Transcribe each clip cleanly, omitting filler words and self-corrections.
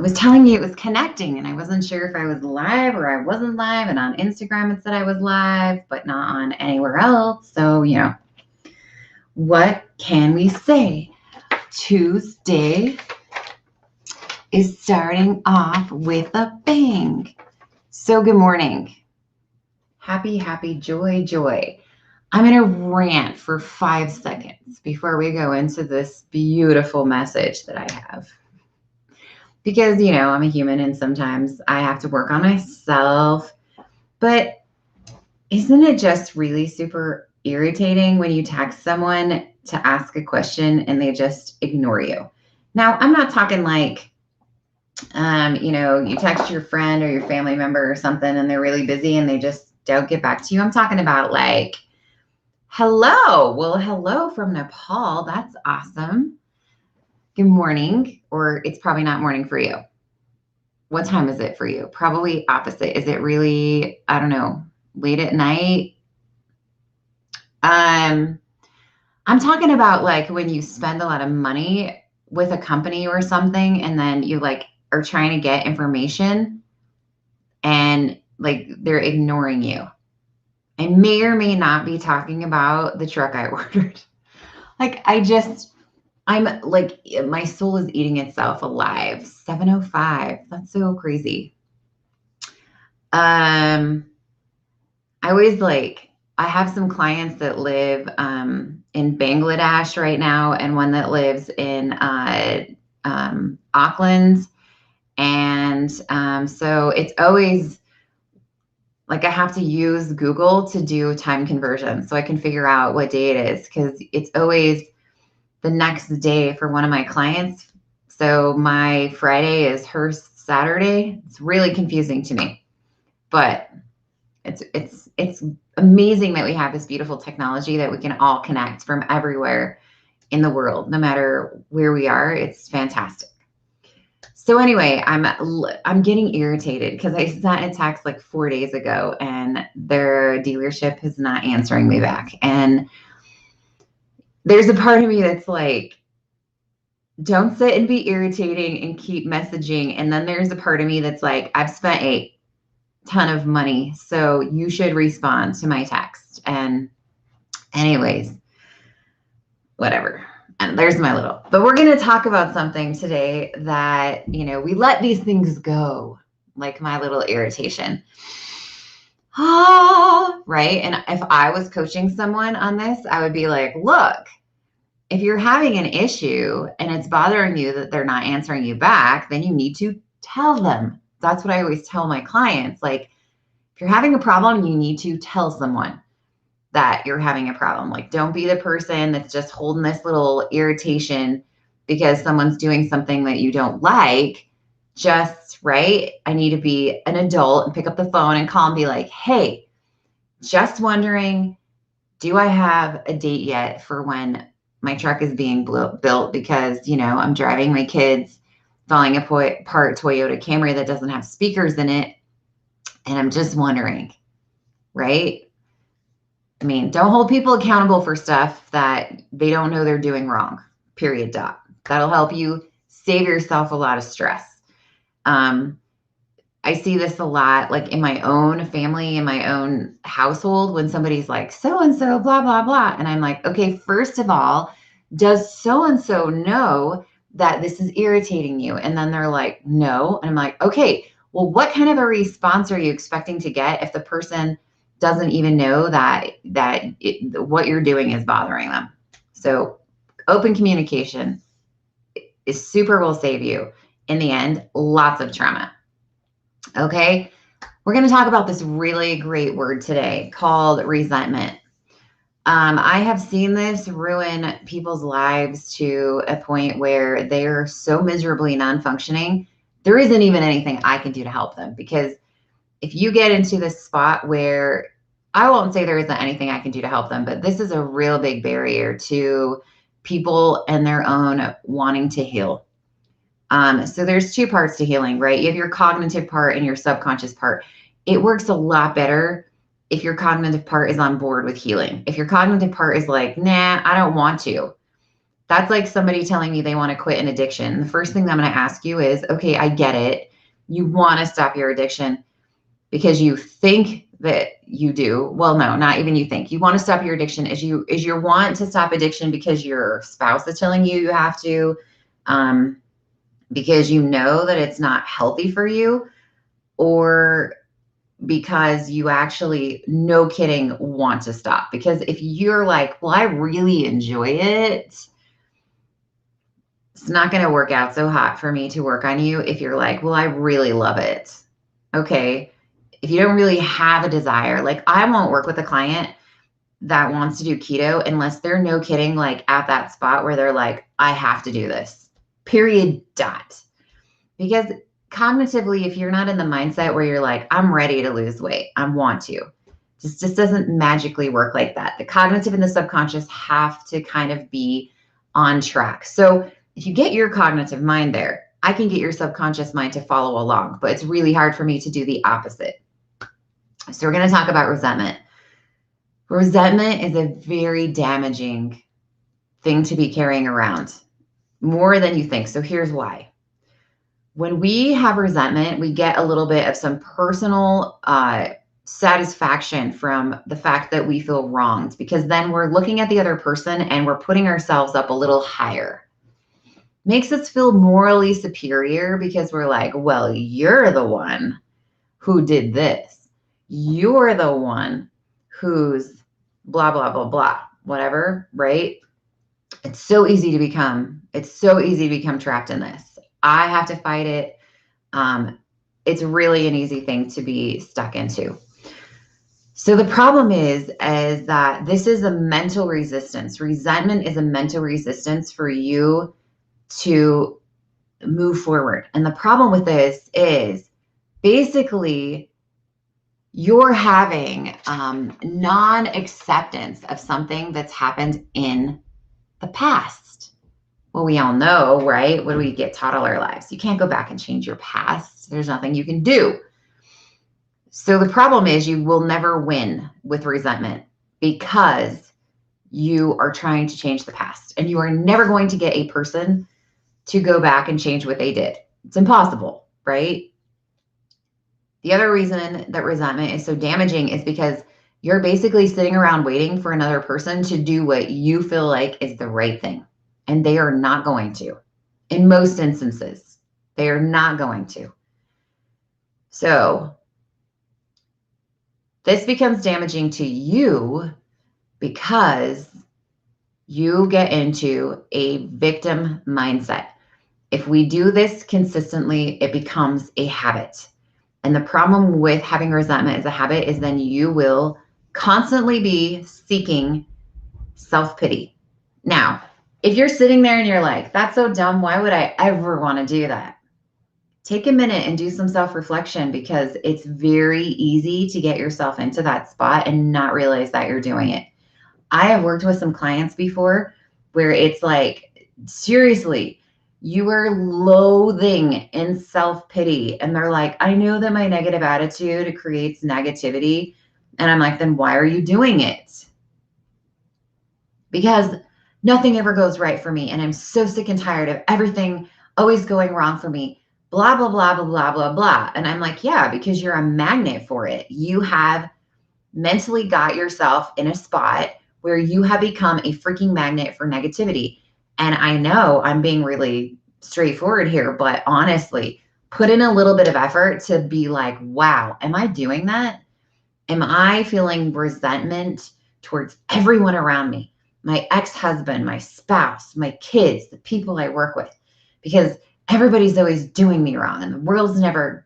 it was telling me it was connecting, and I wasn't sure if I was live or I wasn't live. And on Instagram it said I was live, but not on anywhere else. So, what can we say? Tuesday is starting off with a bang. So good morning. Happy, joy. I'm going to rant for 5 seconds before we go into this beautiful message that I have. Because, I'm a human and sometimes I have to work on myself. But isn't it just really super irritating when you text someone to ask a question and they just ignore you? Now, I'm not talking like, you text your friend or your family member or something and they're really busy and they just don't get back to you. I'm talking about like, hello. Well, hello from Nepal. That's awesome. Good morning. Or it's probably not morning for you. What time is it for you? Probably opposite. Is it really, I don't know, late at night? I'm talking about like when you spend a lot of money with a company or something and then you like are trying to get information and like they're ignoring you. I may or may not be talking about the truck I ordered. Like I'm like, my soul is eating itself alive. 7:05. That's so crazy. I always I have some clients that live in Bangladesh right now and one that lives in Auckland. And so it's always like I have to use Google to do time conversion so I can figure out what day it is because it's always the next day for one of my clients. So my Friday is her Saturday. It's really confusing to me, but it's amazing that we have this beautiful technology that we can all connect from everywhere in the world, no matter where we are. It's fantastic. So anyway, I'm getting irritated because I sent a text like 4 days ago and their dealership is not answering me back. And there's a part of me that's like, don't sit and be irritating and keep messaging. And then there's a part of me that's like, I've spent a ton of money, so you should respond to my text. And anyways, whatever. And there's my little, but we're going to talk about something today that, we let these things go, like my little irritation. Right. And if I was coaching someone on this, I would be like, look, if you're having an issue and it's bothering you that they're not answering you back, then you need to tell them. That's what I always tell my clients. Like, if you're having a problem, you need to tell someone that you're having a problem. Like, don't be the person that's just holding this little irritation because someone's doing something that you don't like. Right? I need to be an adult and pick up the phone and call and be like, hey, just wondering, do I have a date yet for when my truck is being built? Because, I'm driving my kids falling apart Toyota Camry that doesn't have speakers in it. And I'm just wondering, right? I mean, don't hold people accountable for stuff that they don't know they're doing wrong, period. That'll help you save yourself a lot of stress. I see this a lot, like in my own family, in my own household, when somebody's like, so-and-so, blah, blah, blah. And I'm like, okay, first of all, does so-and-so know that this is irritating you? And then they're like, no. And I'm like, okay, well, what kind of a response are you expecting to get if the person doesn't even know that what you're doing is bothering them? So open communication is super will save you. In the end, lots of trauma. Okay, we're going to talk about this really great word today called resentment. I have seen this ruin people's lives to a point where they're so miserably non-functioning, there isn't even anything I can do to help them. Because if you get into this spot where, I won't say there isn't anything I can do to help them, but this is a real big barrier to people and their own wanting to heal. So there's two parts to healing, right? You have your cognitive part and your subconscious part. It works a lot better if your cognitive part is on board with healing. If your cognitive part is like, nah, I don't want to, That's like somebody telling me they want to quit an addiction. The first thing I'm going to ask you is, okay, I get it. You want to stop your addiction because you think that you do. Well, no, not even you think. You want to stop your addiction. Is your want to stop addiction because your spouse is telling you you have to, because you know that it's not healthy for you, or because you actually, no kidding, want to stop? Because if you're like, well, I really enjoy it, it's not going to work out so hot for me to work on you. If you're like, well, I really love it. Okay. If you don't really have a desire, like I won't work with a client that wants to do keto unless they're, no kidding, like at that spot where they're like, I have to do this, period, dot. Because cognitively, if you're not in the mindset where you're like, I'm ready to lose weight, I want to, just doesn't magically work like that. The cognitive and the subconscious have to kind of be on track. So if you get your cognitive mind there, I can get your subconscious mind to follow along, but it's really hard for me to do the opposite. So we're going to talk about resentment. Resentment is a very damaging thing to be carrying around, more than you think. So here's why. When we have resentment, we get a little bit of some personal satisfaction from the fact that we feel wronged, because then we're looking at the other person and we're putting ourselves up a little higher. Makes us feel morally superior because we're like, well, you're the one who did this. You're the one who's blah, blah, blah, blah, whatever, right? It's so easy to become trapped in this. I have to fight it. It's really an easy thing to be stuck into. So the problem is that this is a mental resistance. Resentment is a mental resistance for you to move forward. And the problem with this is basically you're having non-acceptance of something that's happened in the past. Well, we all know, right? What do we get taught all our lives? You can't go back and change your past. There's nothing you can do. So the problem is you will never win with resentment because you are trying to change the past, and you are never going to get a person to go back and change what they did. It's impossible, right? The other reason that resentment is so damaging is because you're basically sitting around waiting for another person to do what you feel like is the right thing. And they are not going to. In most instances, they are not going to. So this becomes damaging to you because you get into a victim mindset. If we do this consistently, it becomes a habit. And the problem with having resentment as a habit is then you will constantly be seeking self-pity. Now, if you're sitting there and you're like, that's so dumb, why would I ever want to do that? Take a minute and do some self-reflection, because it's very easy to get yourself into that spot and not realize that you're doing it. I have worked with some clients before where it's like, seriously, you are loathing in self-pity. And they're like, I know that my negative attitude creates negativity. And I'm like, then why are you doing it? Because nothing ever goes right for me. And I'm so sick and tired of everything always going wrong for me. Blah, blah, blah, blah, blah, blah, blah. And I'm like, yeah, because you're a magnet for it. You have mentally got yourself in a spot where you have become a freaking magnet for negativity. And I know I'm being really straightforward here, but honestly, put in a little bit of effort to be like, wow, am I doing that? Am I feeling resentment towards everyone around me? My ex-husband, my spouse, my kids, the people I work with, because everybody's always doing me wrong and the world's never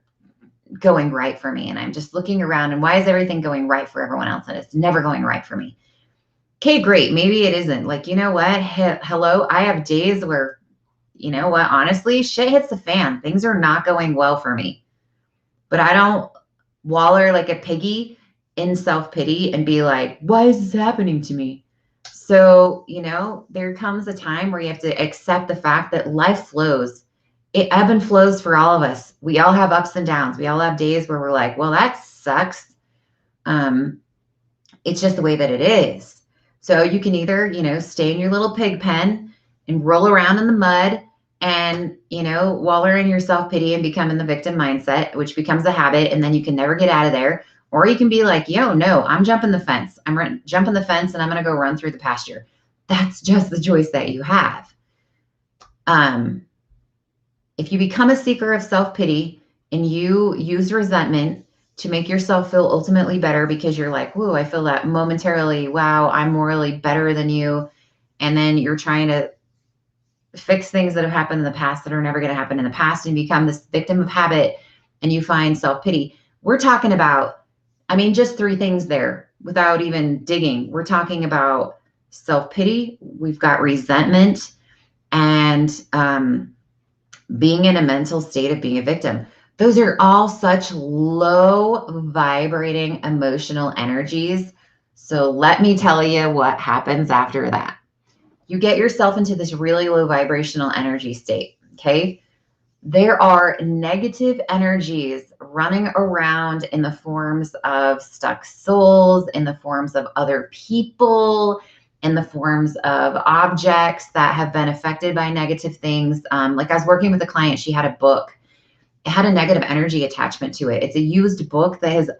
going right for me. And I'm just looking around and why is everything going right for everyone else and it's never going right for me? Okay, great. Maybe it isn't. Like, you know what? Hello, I have days where, you know what, honestly, shit hits the fan. Things are not going well for me. But I don't waller like a piggy in self-pity and be like, why is this happening to me? So, you know, there comes a time where you have to accept the fact that life flows. It ebb and flows for all of us. We all have ups and downs. We all have days where we're like, well, that sucks. It's just the way that it is. So you can either, you know, stay in your little pig pen and roll around in the mud and, waller in your self-pity and become in the victim mindset, which becomes a habit, and then you can never get out of there. Or you can be like, yo, no, I'm jumping the fence. I'm jumping the fence and I'm going to go run through the pasture. That's just the choice that you have. If you become a seeker of self-pity and you use resentment to make yourself feel ultimately better because you're like, whoa, I feel that momentarily, wow, I'm morally better than you. And then you're trying to fix things that have happened in the past that are never going to happen in the past and become this victim of habit, and you find self-pity. We're talking about, just 3 things there without even digging. We're talking about self-pity. We've got resentment and being in a mental state of being a victim. Those are all such low vibrating emotional energies. So let me tell you what happens after that. You get yourself into this really low vibrational energy state, okay? There are negative energies running around in the forms of stuck souls, in the forms of other people, in the forms of objects that have been affected by negative things. Like I was working with a client, she had a book. It had a negative energy attachment to it. It's a used book that has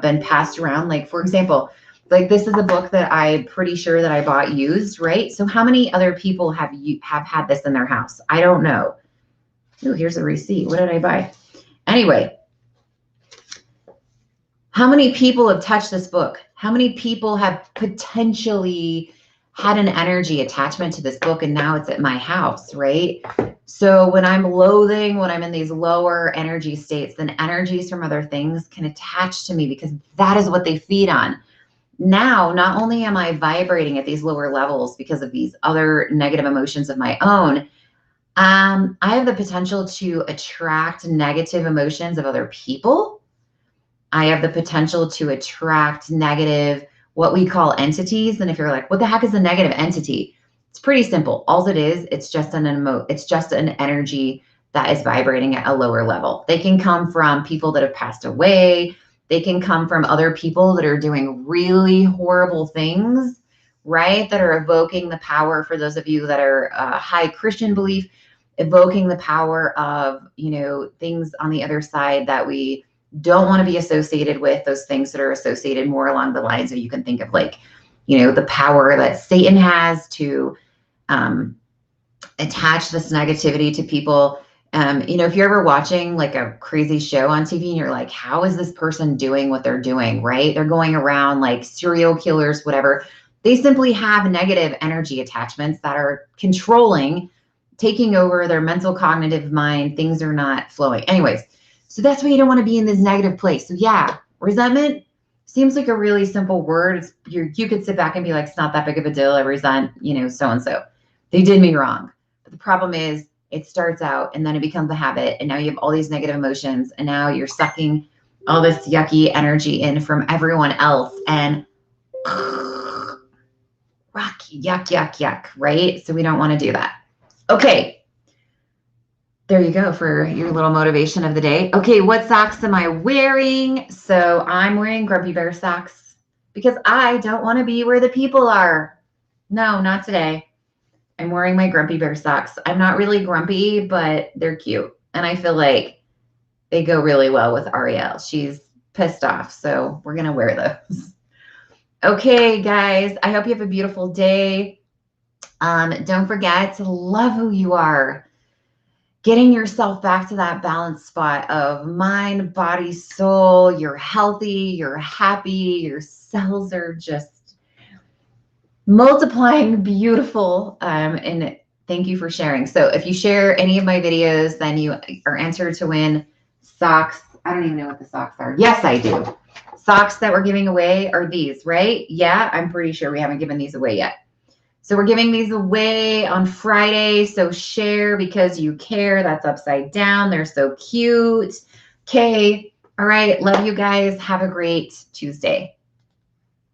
been passed around. Like, for example, like this is a book that I'm pretty sure that I bought used, right? So how many other people have had this in their house? I don't know. Oh, here's a receipt. What did I buy? Anyway, how many people have touched this book? How many people have potentially had an energy attachment to this book and now it's at my house, right? So when I'm loathing, when I'm in these lower energy states, then energies from other things can attach to me because that is what they feed on. Now, not only am I vibrating at these lower levels because of these other negative emotions of my own, I have the potential to attract negative emotions of other people. I have the potential to attract negative, what we call entities. And if you're like, what the heck is a negative entity? It's pretty simple. All it is, it's just an energy that is vibrating at a lower level. They can come from people that have passed away. They can come from other people that are doing really horrible things, right? That are evoking the power, for those of you that are high Christian belief, evoking the power of, things on the other side that we don't want to be associated with, those things that are associated more along the lines of, you can think of like, the power that Satan has to attach this negativity to people. If you're ever watching like a crazy show on TV and you're like, how is this person doing what they're doing, right? They're going around like serial killers, whatever. They simply have negative energy attachments that are controlling, taking over their mental cognitive mind. Things are not flowing. Anyways, so that's why you don't want to be in this negative place. So yeah, resentment seems like a really simple word. You could sit back and be like, it's not that big of a deal. I resent, so-and-so. They did me wrong. But the problem is it starts out and then it becomes a habit. And now you have all these negative emotions. And now you're sucking all this yucky energy in from everyone else. And rocky, yuck, yuck, yuck, right? So we don't want to do that. Okay. There you go for your little motivation of the day. Okay, what socks am I wearing? So I'm wearing Grumpy Bear socks because I don't want to be where the people are. No, not today. I'm wearing my Grumpy Bear socks. I'm not really grumpy, but they're cute. And I feel like they go really well with Ariel. She's pissed off, so we're going to wear those. Okay, guys, I hope you have a beautiful day. Don't forget to love who you are. Getting yourself back to that balanced spot of mind, body, soul. You're healthy, you're happy, your cells are just multiplying beautiful. And thank you for sharing. So if you share any of my videos, then you are entered to win socks. I don't even know what the socks are. Yes, I do. Socks that we're giving away are these, right? Yeah, I'm pretty sure we haven't given these away yet. So we're giving these away on Friday. So share because you care. That's upside down. They're so cute. Okay. All right. Love you guys. Have a great Tuesday.